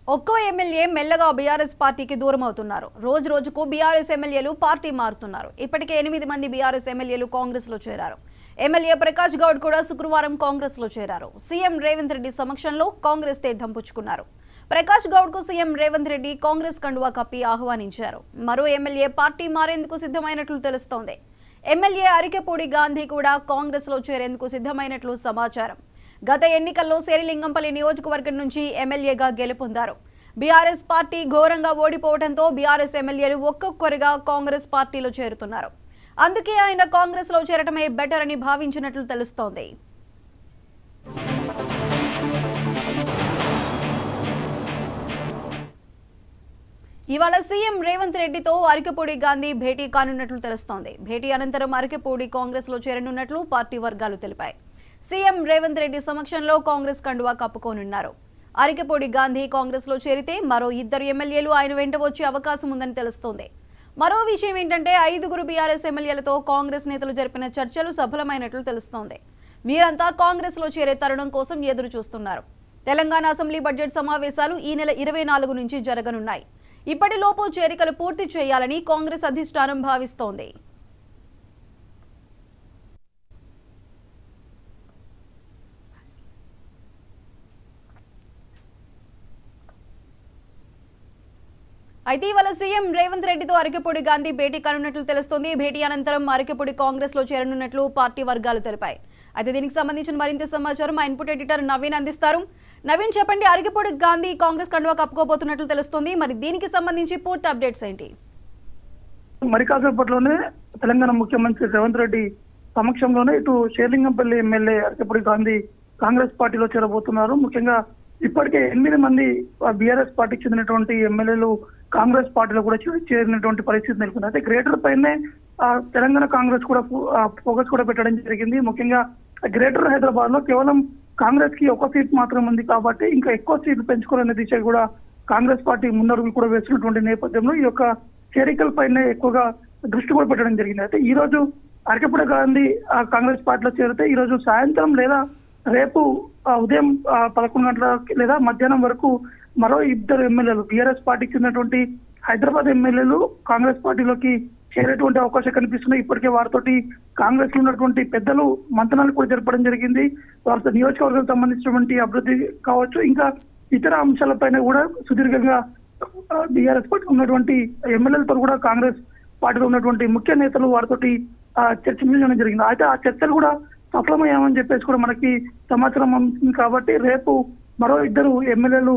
ఒక్కో ఎమ్మెల్యే మెల్లగా బీఆర్ఎస్ పార్టీకి దూరం అవుతున్నారు. రోజు రోజుకు బీఆర్ఎస్ ఎమ్మెల్యేలు పార్టీ మారుతున్నారు. ఇప్పటికే 8 మంది బీఆర్ఎస్ ఎమ్మెల్యేలు కాంగ్రెస్ లో చేరారు. ఎమ్మెల్యే ప్రకాష్ గౌడ్ కూడా శుక్రవారం కాంగ్రెస్ లో చేరారు. సీఎం రేవంత్ రెడ్డి సమక్షంలో కాంగ్రెస్ తీర్థం పుచ్చుకున్నారు. ప్రకాష్ గౌడ్ కు సీఎం రేవంత్ రెడ్డి కాంగ్రెస్ కండువా కప్పి ఆహ్వానించారు. మరో ఎమ్మెల్యే పార్టీ మారేందుకు సిద్ధమైనట్లు తెలుస్తోంది. ఎమ్మెల్యే అరికెపూడి గాంధీ కూడా కాంగ్రెస్ లో చేరేందుకు సిద్ధమైనట్లు సమాచారం. గత ఎన్నికల్లో శేరిలింగంపల్లి నియోజకవర్గం నుంచి ఎమ్మెల్యేగా గెలుపొందారు. బీఆర్ఎస్ పార్టీ ఘోరంగా ఓడిపోవడంతో బీఆర్ఎస్ ఎమ్మెల్యేలు ఒక్కొక్కరిగా కాంగ్రెస్ పార్టీలో చేరుతున్నారు. అందుకే ఆయన కాంగ్రెస్ లో చేరటమే బెటర్ అని భావించినట్లు తెలుస్తోంది. ఇవాళ సీఎం రేవంత్ రెడ్డితో అరికెపూడి గాంధీ భేటీ కానున్నట్లు తెలుస్తోంది. భేటీ అనంతరం అరికెపూడి కాంగ్రెస్ లో చేరనున్నట్లు పార్టీ వర్గాలు తెలిపాయి. సీఎం రేవంత్ రెడ్డి సమక్షంలో కాంగ్రెస్ కండువా కప్పుకోనున్నారు. అరికెపూడి గాంధీ కాంగ్రెస్ లో చేరితే మరో 2 ఎమ్మెల్యేలు ఆయన వెంట వచ్చే అవకాశం ఉందని తెలుస్తోంది. మరో విషయం ఏంటంటే 5 బీఆర్ఎస్ ఎమ్మెల్యేలతో కాంగ్రెస్ నేతలు జరిపిన చర్చలు సఫలమైనట్లు తెలుస్తోంది. వీరంతా కాంగ్రెస్ లో చేరే తరుణం కోసం ఎదురు చూస్తున్నారు. తెలంగాణ అసెంబ్లీ బడ్జెట్ సమావేశాలు ఈ నెల 24 నుంచి జరగనున్నాయి. ఇప్పటిలోపు చేరికలు పూర్తి చేయాలని కాంగ్రెస్ అధిష్టానం భావిస్తోంది. అయితే ఇవాళ సీఎం రేవంత్ రెడ్డితో అరికెపూడి గాంధీ భేటీ కానున్నట్లు తెలుస్తోంది. భేటీ అనంతరం అరికెపూడి కాంగ్రెస్ లో చేరనున్నట్లు పార్టీ వర్గాలు తెలిపాయి. అయితే దీనికి సంబంధించిన మరింత సమాచారం మా ఇన్పుట్ ఎడిటర్ నవీన్ అందిస్తారు. నవీన్, చెప్పండి, అరికెపూడి గాంధీ కాంగ్రెస్ కండువా కప్పుకోబోతున్నట్లు తెలుస్తోంది. మరి దీనికి సంబంధించి పూర్తి అప్డేట్స్ ఏంటి? మరి కాసేపట్లోనే తెలంగాణ ముఖ్యమంత్రి రేవంత్ రెడ్డి సమక్షంలోనే ఇటు షేర్లింగంపల్లి ఎమ్మెల్యే అరికెపూడి గాంధీ కాంగ్రెస్ పార్టీలో చేరబోతున్నారు. ముఖ్యంగా ఇప్పటికే 8 మంది బీఆర్ఎస్ పార్టీకి చెందినటువంటి ఎమ్మెల్యేలు కాంగ్రెస్ పార్టీలో కూడా చేరినటువంటి పరిస్థితి నెలకొంది. అయితే గ్రేటర్ పైనే తెలంగాణ కాంగ్రెస్ కూడా ఫోకస్ కూడా పెట్టడం జరిగింది. ముఖ్యంగా గ్రేటర్ హైదరాబాద్ లో కేవలం కాంగ్రెస్ కి 1 సీట్ మాత్రం ఉంది కాబట్టి ఇంకా ఎక్కువ సీట్లు పెంచుకోవాలనే దిశ కూడా కాంగ్రెస్ పార్టీ ముందడుగులు కూడా వేస్తున్నటువంటి నేపథ్యంలో ఈ యొక్క చేరికల పైన ఎక్కువగా దృష్టి కూడా పెట్టడం జరిగింది. అయితే ఈ రోజు అరికెపూడి గాంధీ కాంగ్రెస్ పార్టీలో చేరితే ఈ రోజు సాయంత్రం లేదా రేపు ఉదయం 11 గంటల లేదా మధ్యాహ్నం వరకు మరో 2 ఎమ్మెల్యేలు బీఆర్ఎస్ పార్టీకి చెందినటువంటి హైదరాబాద్ ఎమ్మెల్యేలు కాంగ్రెస్ పార్టీలోకి చేరేటువంటి అవకాశం కనిపిస్తున్నాయి. ఇప్పటికే వారితోటి కాంగ్రెస్ లో ఉన్నటువంటి పెద్దలు మంతనాలు కూడా జరపడం జరిగింది. వారితో నియోజకవర్గానికి సంబంధించినటువంటి అభివృద్ధి కావచ్చు, ఇంకా ఇతర అంశాలపైన కూడా సుదీర్ఘంగా బీఆర్ఎస్ పార్టీ ఉన్నటువంటి ఎమ్మెల్యేలతో కూడా కాంగ్రెస్ పార్టీలో ఉన్నటువంటి ముఖ్య నేతలు వారితోటి చర్చలు జరిగింది. అయితే ఆ చర్చలు కూడా సఫలమయ్యామని చెప్పేసి కూడా మనకి సమాచారం అందుతుంది. కాబట్టి రేపు మరో 2 ఎమ్మెల్యేలు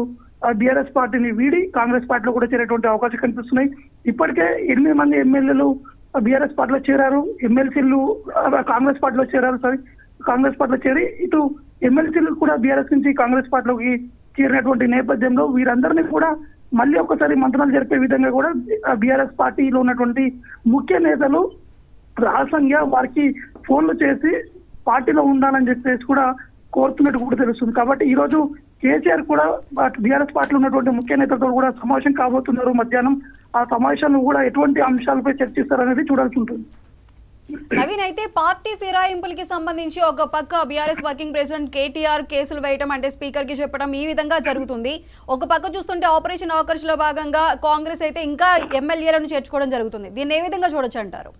బీఆర్ఎస్ పార్టీని వీడి కాంగ్రెస్ పార్టీలో కూడా చేరేటువంటి అవకాశం కనిపిస్తున్నాయి. ఇప్పటికే 8 మంది ఎమ్మెల్యేలు బీఆర్ఎస్ పార్టీలో చేరారు. ఎమ్మెల్సీలు కాంగ్రెస్ పార్టీలో చేరి ఇటు ఎమ్మెల్సీలు కూడా బీఆర్ఎస్ నుంచి కాంగ్రెస్ పార్టీలోకి చేరినటువంటి నేపథ్యంలో వీరందరినీ కూడా మళ్ళీ ఒకసారి మంత్రాలు జరిపే విధంగా కూడా బీఆర్ఎస్ పార్టీలో ఉన్నటువంటి ముఖ్య నేతలు రహస్యంగా వారికి ఫోన్లు చేసి పార్టీలో ఉండాలని చెప్పేసి కూడా కోరుతున్నట్టు కూడా తెలుస్తుంది. కాబట్టి ఈ రోజు కేసీఆర్ కూడా బీఆర్ఎస్ పార్టీలో ఉన్నటువంటి ముఖ్య నేతలతో కూడా సమావేశం కాబోతున్నారు మధ్యాహ్నం. ఆ సమావేశంలో కూడా ఎటువంటి అంశాలపై చర్చిస్తారనేది చూడాల్సి ఉంటుంది. నవీన్, అయితే పార్టీ ఫిరాయింపులకి సంబంధించి ఒక పక్క బీఆర్ఎస్ వర్కింగ్ ప్రెసిడెంట్ కేటీఆర్ కేసులు వేయడం, అంటే స్పీకర్ కి చెప్పడం, ఈ విధంగా జరుగుతుంది. ఒక పక్క చూస్తుంటే ఆపరేషన్ ఆకర్ష్ లో భాగంగా కాంగ్రెస్ అయితే ఇంకా ఎమ్మెల్యేలను చేర్చుకోవడం జరుగుతుంది. దీన్ని ఏ విధంగా చూడొచ్చు అంటారు?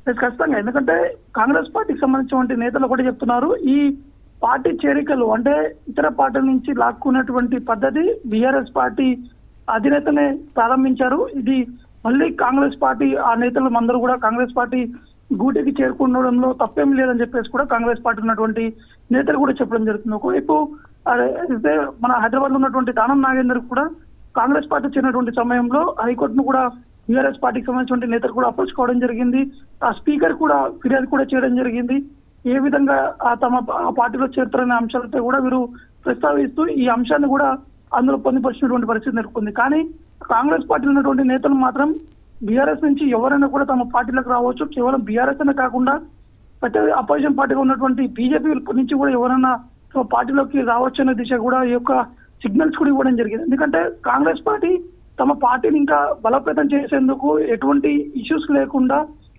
ఖచ్చితంగా, ఎందుకంటే కాంగ్రెస్ పార్టీకి సంబంధించినటువంటి నేతలు కూడా చెప్తున్నారు, ఈ పార్టీ చేరికలు అంటే ఇతర పార్టీల నుంచి లాక్కున్నటువంటి పద్ధతి బీఆర్ఎస్ పార్టీ అధినేతనే ప్రారంభించారు. ఇది మళ్ళీ కాంగ్రెస్ పార్టీ ఆ నేతలు అందరూ కూడా కాంగ్రెస్ పార్టీ గూటికి చేరుకుండడంలో తప్పేం లేదని చెప్పేసి కూడా కాంగ్రెస్ పార్టీ ఉన్నటువంటి నేతలు కూడా చెప్పడం జరుగుతుంది. ఒకవైపు అయితే మన హైదరాబాద్ లో ఉన్నటువంటి దానం నాగేందర్ కూడా కాంగ్రెస్ పార్టీ చేరినటువంటి సమయంలో హైకోర్టును కూడా బీఆర్ఎస్ పార్టీకి సంబంధించిన నేతలు కూడా అప్రోచ్ కావడం జరిగింది. ఆ స్పీకర్ కూడా ఫిర్యాదు కూడా చేయడం జరిగింది. ఏ విధంగా తమ పార్టీలో చేరుతారనే అంశాలతో కూడా వీరు ప్రస్తావిస్తూ ఈ అంశాన్ని కూడా అందులో పొందుపరిచినటువంటి పరిస్థితి నెలకొంది. కానీ కాంగ్రెస్ పార్టీలో ఉన్నటువంటి నేతలు మాత్రం బీఆర్ఎస్ నుంచి ఎవరైనా కూడా తమ పార్టీలకు రావచ్చు, కేవలం బీఆర్ఎస్ అనే కాకుండా ప్రతి అపోజిషన్ పార్టీగా ఉన్నటువంటి బీజేపీ నుంచి కూడా ఎవరైనా తమ పార్టీలోకి రావచ్చు అనే దిశ కూడా ఈ యొక్క సిగ్నల్స్ కూడా ఇవ్వడం జరిగింది. ఎందుకంటే కాంగ్రెస్ పార్టీ తమ పార్టీని ఇంకా బలోపేతం చేసేందుకు ఎటువంటి ఇష్యూస్ లేకుండా,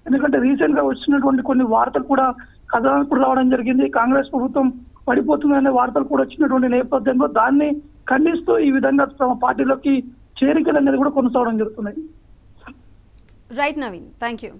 ఎందుకంటే రీసెంట్ గా వచ్చినటువంటి కొన్ని వార్తలు కూడా కథనాలు కూడా రావడం జరిగింది. కాంగ్రెస్ ప్రభుత్వం పడిపోతుందనే వార్తలు కూడా వచ్చినటువంటి నేపథ్యంలో దాన్ని ఖండిస్తూ ఈ విధంగా తమ పార్టీలోకి చేరికలు అనేది కూడా కొనసాగడం జరుగుతున్నాయి. Right Naveen, thank you.